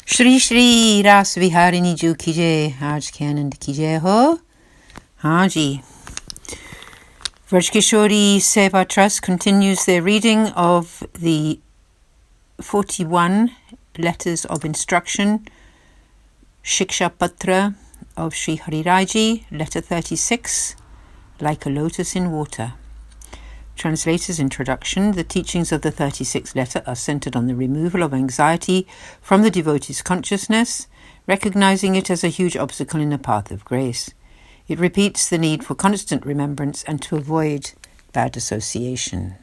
श्री श्री रास विहारिणी जी की जय। आज के आनंद की जय हो। हाँ जी। Vrajkishori Seva Trust continues their reading of the 41 letters of instruction, Shiksha Patra of Sri Hari Raji, letter 36, Like a Lotus in Water. Translator's introduction. The teachings of the 36th letter are centered on the removal of anxiety from the devotee's consciousness, recognizing it as a huge obstacle in the path of grace. It repeats the need for constant remembrance and to avoid bad association.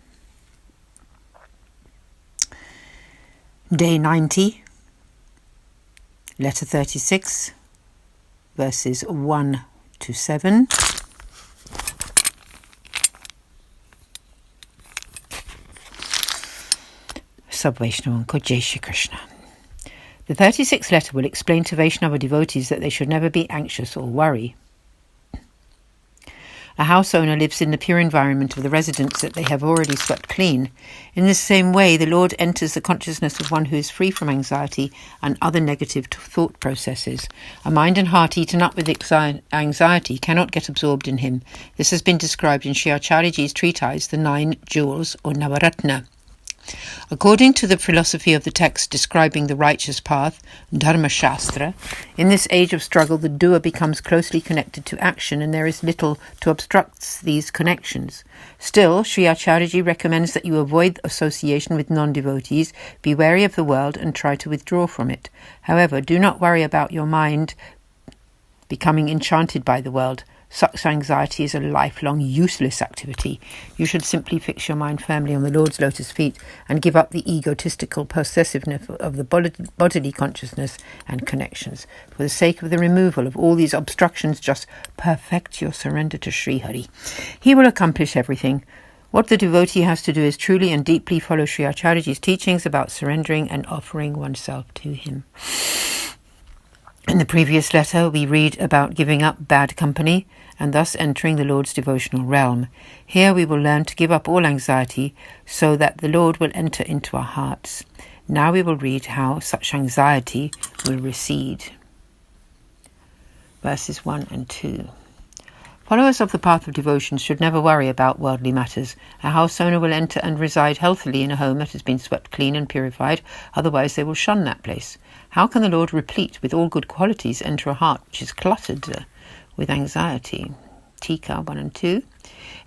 Day 90, letter 36, verses 1 to 7. Vaishnavan ko Jai Shri Krishna. The 36th letter will explain to Vaishnava devotees that they should never be anxious or worry. A house owner lives in the pure environment of the residence that they have already swept clean. In the same way, the Lord enters the consciousness of one who is free from anxiety and other negative thought processes. A mind and heart eaten up with anxiety cannot get absorbed in him. This has been described in Sri Acharyaji's treatise, The Nine Jewels, or Navaratna. According to the philosophy of the text describing the righteous path, Dharma Shastra, in this age of struggle the doer becomes closely connected to action and there is little to obstruct these connections. Still, Sri Acharyaji recommends that you avoid association with non-devotees, be wary of the world and try to withdraw from it. However, do not worry about your mind becoming enchanted by the world. Such anxiety is a lifelong, useless activity. You should simply fix your mind firmly on the Lord's lotus feet and give up the egotistical possessiveness of the bodily consciousness and connections. For the sake of the removal of all these obstructions, just perfect your surrender to Sri Hari. He will accomplish everything. What the devotee has to do is truly and deeply follow Sri Acharyaji's teachings about surrendering and offering oneself to him. In the previous letter, we read about giving up bad company and thus entering the Lord's devotional realm. Here we will learn to give up all anxiety so that the Lord will enter into our hearts. Now we will read how such anxiety will recede. Verses 1 and 2. Followers of the path of devotion should never worry about worldly matters. A house owner will enter and reside healthily in a home that has been swept clean and purified, otherwise they will shun that place. How can the Lord, replete with all good qualities, enter a heart which is cluttered with anxiety? Tika 1 and 2.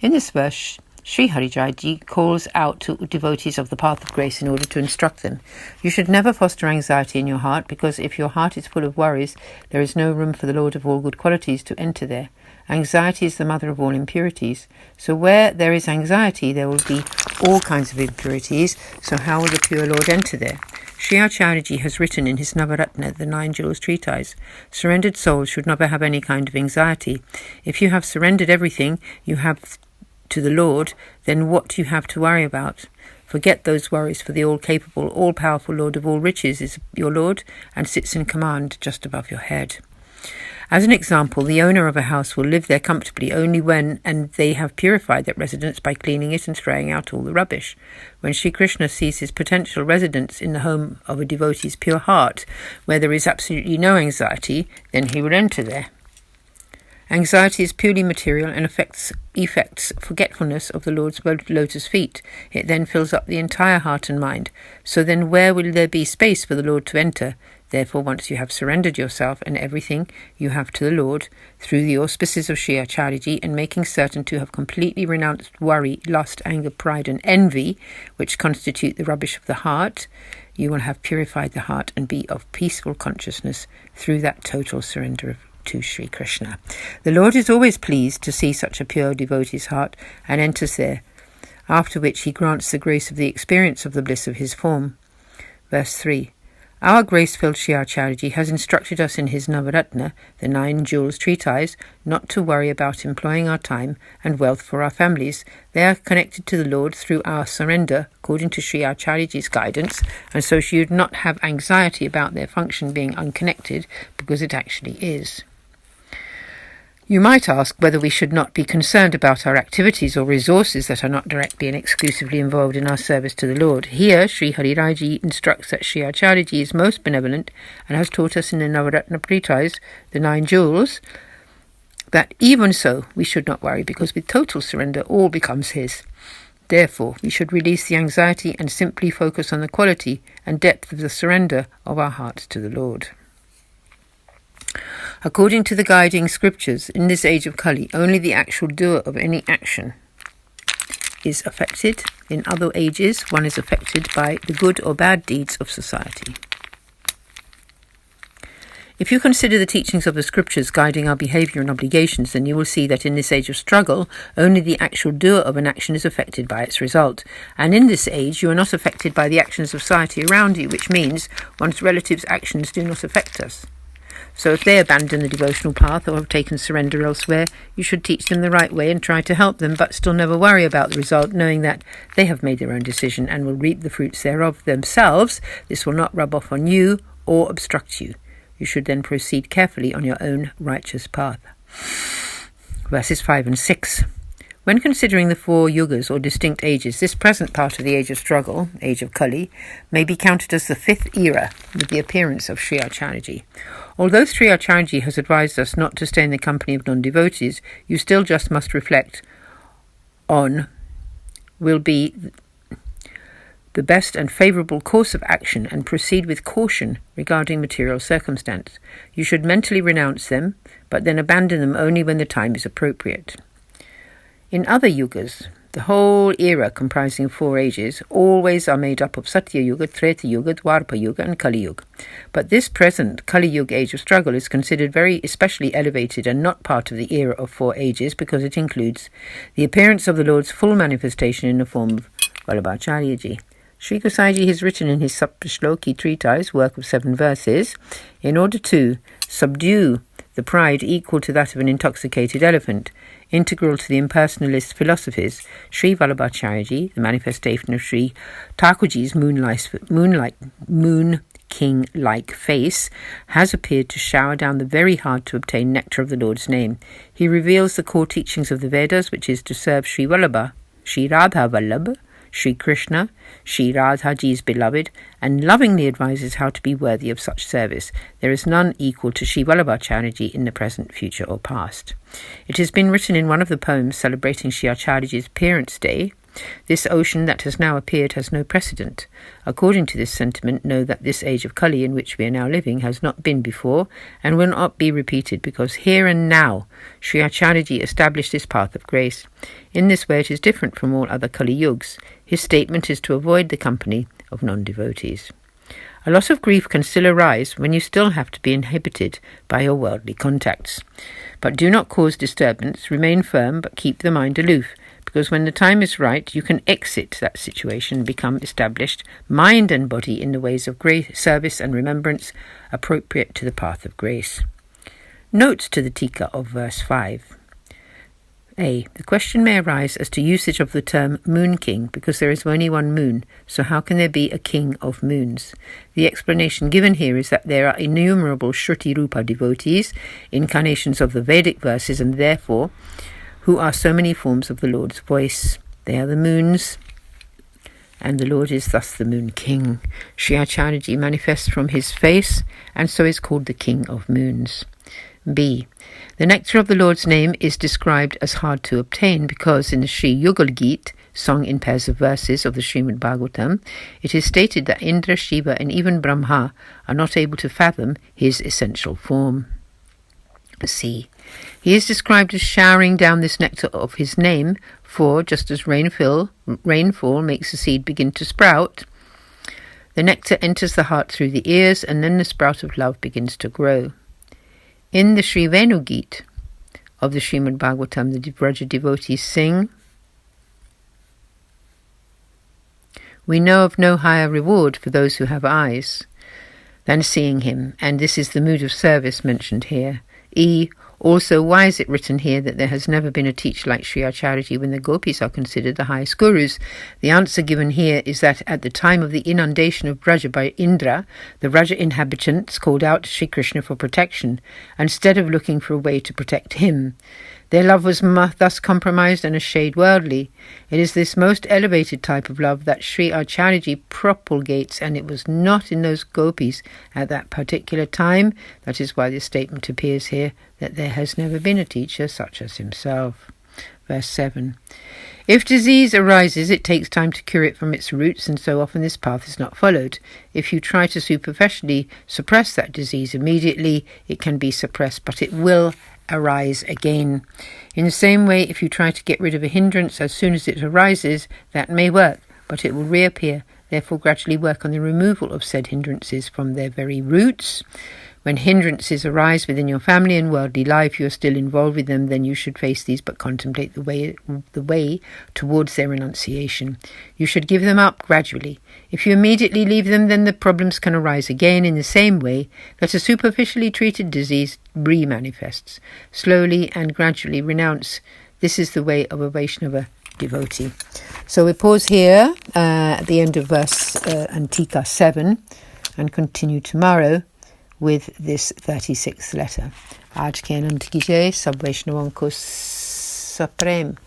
In this verse, Sri Harijaji calls out to devotees of the path of grace in order to instruct them. You should never foster anxiety in your heart, because if your heart is full of worries, there is no room for the Lord of all good qualities to enter there. Anxiety is the mother of all impurities. So where there is anxiety, there will be all kinds of impurities. So how will the pure Lord enter there? Sri Acharyaji has written in his Navaratna, the Nine Jewels treatise, surrendered souls should never have any kind of anxiety. If you have surrendered everything you have to the Lord, then what do you have to worry about? Forget those worries, for the all-capable, all-powerful Lord of all riches is your Lord and sits in command just above your head. As an example, the owner of a house will live there comfortably only when they have purified that residence by cleaning it and throwing out all the rubbish. When Sri Krishna sees his potential residence in the home of a devotee's pure heart, where there is absolutely no anxiety, then he will enter there. Anxiety is purely material and affects forgetfulness of the Lord's lotus feet. It then fills up the entire heart and mind. So then where will there be space for the Lord to enter? Therefore, once you have surrendered yourself and everything you have to the Lord, through the auspices of Sri Acharyaji, and making certain to have completely renounced worry, lust, anger, pride and envy, which constitute the rubbish of the heart, you will have purified the heart and be of peaceful consciousness through that total surrender to Sri Krishna. The Lord is always pleased to see such a pure devotee's heart and enters there, after which he grants the grace of the experience of the bliss of his form. Verse 3. Our grace-filled Sri Acharyaji has instructed us in his Navaratna, the Nine Jewels treatise, not to worry about employing our time and wealth for our families. They are connected to the Lord through our surrender, according to Sri Acharyaji's guidance, and so should not have anxiety about their function being unconnected, because it actually is. You might ask whether we should not be concerned about our activities or resources that are not directly and exclusively involved in our service to the Lord. Here, Sri Hariraj instructs that Sri Acharya is most benevolent and has taught us in the Navaratna Pritas, the 9 jewels, that even so we should not worry, because with total surrender all becomes his. Therefore, we should release the anxiety and simply focus on the quality and depth of the surrender of our hearts to the Lord. According to the guiding scriptures, in this age of Kali, only the actual doer of any action is affected. In other ages, one is affected by the good or bad deeds of society. If you consider the teachings of the scriptures guiding our behavior and obligations, then you will see that in this age of struggle, only the actual doer of an action is affected by its result. And in this age, you are not affected by the actions of society around you, which means one's relatives' actions do not affect us. So if they abandon the devotional path or have taken surrender elsewhere, you should teach them the right way and try to help them, but still never worry about the result, knowing that they have made their own decision and will reap the fruits thereof themselves. This will not rub off on you or obstruct you. You should then proceed carefully on your own righteous path. Verses 5 and 6. When considering the 4 yugas or distinct ages, this present part of the age of struggle, age of Kali, may be counted as the 5th era with the appearance of Sri Acharya. Although Sri Acharya has advised us not to stay in the company of non-devotees, you still just must reflect on will be the best and favourable course of action and proceed with caution regarding material circumstance. You should mentally renounce them, but then abandon them only when the time is appropriate. In other yugas, the whole era comprising 4 ages always are made up of Satya Yuga, Treta Yuga, Dwarpa Yuga and Kali Yuga. But this present Kali Yuga age of struggle is considered very especially elevated and not part of the era of 4 ages because it includes the appearance of the Lord's full manifestation in the form of Vallabhacharyaji. Sri Gosaiji has written in his Saptashloki treatise, work of 7 verses, in order to subdue the pride equal to that of an intoxicated elephant, integral to the impersonalist philosophies, Sri Vallabhacharyaji, the manifestation of Sri Thakurji's moon king-like face, has appeared to shower down the very hard-to-obtain nectar of the Lord's name. He reveals the core teachings of the Vedas, which is to serve Sri Vallabha, Sri Radha Vallabha, Sri Krishna, Sri Radhaji's beloved, and lovingly advises how to be worthy of such service. There is none equal to Sri Vallabhacharyaji in the present, future, or past. It has been written in one of the poems celebrating Sri Acharyaji's appearance day, "This ocean that has now appeared has no precedent. According to this sentiment, know that this age of Kali in which we are now living has not been before and will not be repeated, because here and now Sri Acharyaji established this path of grace. In this way it is different from all other Kali yugs. His statement is to avoid the company of non-devotees. A lot of grief can still arise when you still have to be inhibited by your worldly contacts. But do not cause disturbance, remain firm, but keep the mind aloof, because when the time is right, you can exit that situation and become established, mind and body, in the ways of grace, service and remembrance appropriate to the path of grace." Notes to the Tika of verse 5. A. The question may arise as to usage of the term moon king, because there is only one moon, so how can there be a king of moons? The explanation given here is that there are innumerable Shruti Rupa devotees, incarnations of the Vedic verses, and therefore who are so many forms of the Lord's voice. They are the moons, and the Lord is thus the moon king. Sri Acharyaji manifests from his face, and so is called the king of moons. B. The nectar of the Lord's name is described as hard to obtain because in the Sri Yugal Geet, sung in pairs of verses of the Srimad Bhagavatam, it is stated that Indra, Shiva and even Brahma are not able to fathom his essential form. C. He is described as showering down this nectar of his name, for just as rainfall makes the seed begin to sprout, the nectar enters the heart through the ears, and then the sprout of love begins to grow. In the Sri Venu Geet of the Srimad Bhagavatam, the Vraja devotees sing, "We know of no higher reward for those who have eyes than seeing him," and this is the mood of service mentioned here. Also, why is it written here that there has never been a teacher like Sri Acharyaji when the gopis are considered the highest gurus? The answer given here is that at the time of the inundation of Braja by Indra, the Raja inhabitants called out to Sri Krishna for protection, instead of looking for a way to protect him. Their love was thus compromised and a shade worldly. It is this most elevated type of love that Sri Acharyaji propagates, and it was not in those gopis at that particular time. That is why the statement appears here that there has never been a teacher such as himself. Verse 7. If disease arises, it takes time to cure it from its roots, and so often this path is not followed. If you try to superficially suppress that disease immediately, it can be suppressed, but it will arise again. In the same way, if you try to get rid of a hindrance as soon as it arises, that may work, but it will reappear. Therefore, gradually work on the removal of said hindrances from their very roots. When hindrances arise within your family and worldly life, you are still involved with them, then you should face these but contemplate the way towards their renunciation. You should give them up gradually. If you immediately leave them, then the problems can arise again in the same way that a superficially treated disease re-manifests. Slowly and gradually renounce. This is the way of a Vaishnava devotee. So we pause here at the end of verse Antika 7 and continue tomorrow with this 36th letter. Aaj ke Anand ki jai, sab Vaishnavan ko supreme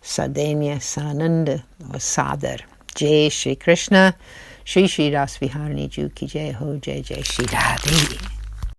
sadenya sanand aur sadar. Jai Shri Krishna, Shri Shri Ras Viharani Ji ki jai ho, jai jai Shri Radhe.